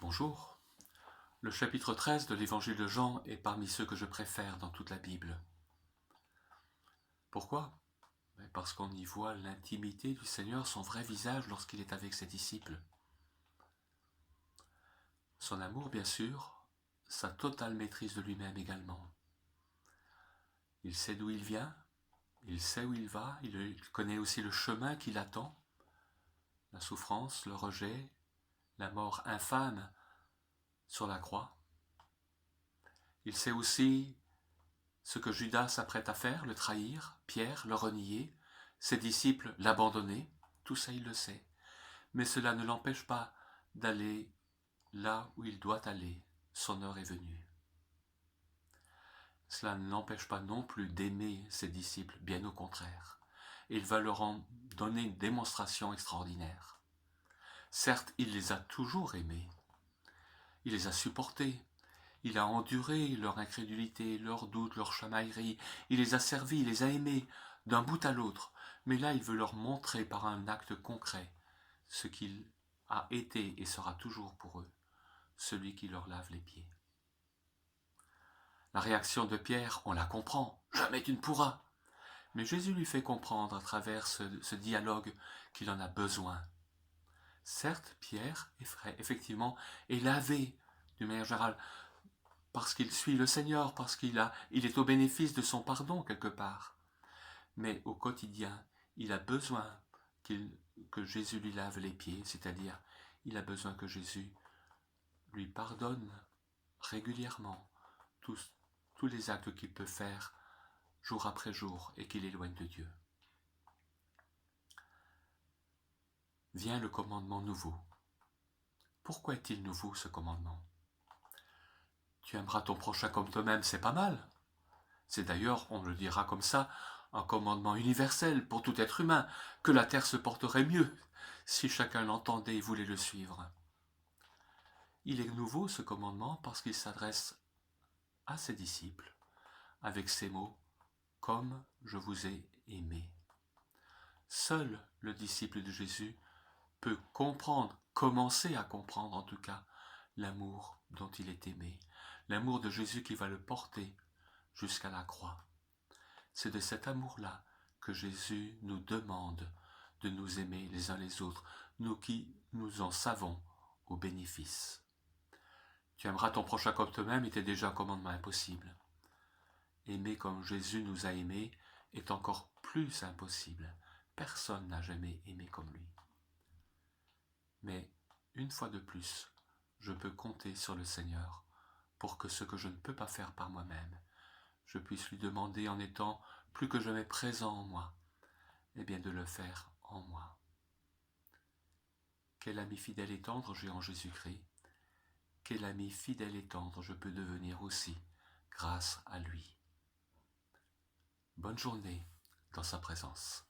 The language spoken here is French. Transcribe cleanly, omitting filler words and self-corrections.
Bonjour. Le chapitre 13 de l'évangile de Jean est parmi ceux que je préfère dans toute la Bible. Pourquoi? Parce qu'on y voit l'intimité du Seigneur, son vrai visage lorsqu'il est avec ses disciples. Son amour, bien sûr, sa totale maîtrise de lui-même également. Il sait d'où il vient, il sait où il va, il connaît aussi le chemin qui l'attend, la souffrance, le rejet, la mort infâme sur la croix. Il sait aussi ce que Judas s'apprête à faire, le trahir, Pierre le renier, ses disciples l'abandonner, tout ça il le sait. Mais cela ne l'empêche pas d'aller là où il doit aller, son heure est venue. Cela ne l'empêche pas non plus d'aimer ses disciples, bien au contraire. Il va leur en donner une démonstration extraordinaire. Certes, il les a toujours aimés, il les a supportés, il a enduré leur incrédulité, leurs doutes, leurs chamailleries, il les a servis, il les a aimés, d'un bout à l'autre, mais là il veut leur montrer par un acte concret ce qu'il a été et sera toujours pour eux, celui qui leur lave les pieds. La réaction de Pierre, on la comprend, jamais tu ne pourras. Mais Jésus lui fait comprendre à travers ce dialogue qu'il en a besoin. Certes, Pierre, effectivement, est lavé d'une manière générale, parce qu'il suit le Seigneur, parce il est au bénéfice de son pardon quelque part. Mais au quotidien, il a besoin que Jésus lui lave les pieds, c'est-à-dire il a besoin que Jésus lui pardonne régulièrement tous les actes qu'il peut faire jour après jour et qui l'éloignent de Dieu. Vient le commandement nouveau. Pourquoi est-il nouveau ce commandement? Tu aimeras ton prochain comme toi-même, c'est pas mal. C'est d'ailleurs, on le dira comme ça, un commandement universel pour tout être humain, que la terre se porterait mieux si chacun l'entendait et voulait le suivre. Il est nouveau ce commandement parce qu'il s'adresse à ses disciples avec ces mots « comme je vous ai aimé ». Seul le disciple de Jésus peut comprendre, commencer à comprendre en tout cas, l'amour dont il est aimé, l'amour de Jésus qui va le porter jusqu'à la croix. C'est de cet amour-là que Jésus nous demande de nous aimer les uns les autres, nous qui nous en savons au bénéfice. Tu aimeras ton prochain comme toi-même était déjà un commandement impossible. Aimer comme Jésus nous a aimés est encore plus impossible. Personne n'a jamais aimé comme lui. Mais, une fois de plus, je peux compter sur le Seigneur pour que ce que je ne peux pas faire par moi-même, je puisse lui demander en étant plus que jamais présent en moi, et bien de le faire en moi. Quel ami fidèle et tendre j'ai en Jésus-Christ, quel ami fidèle et tendre je peux devenir aussi grâce à lui. Bonne journée dans sa présence.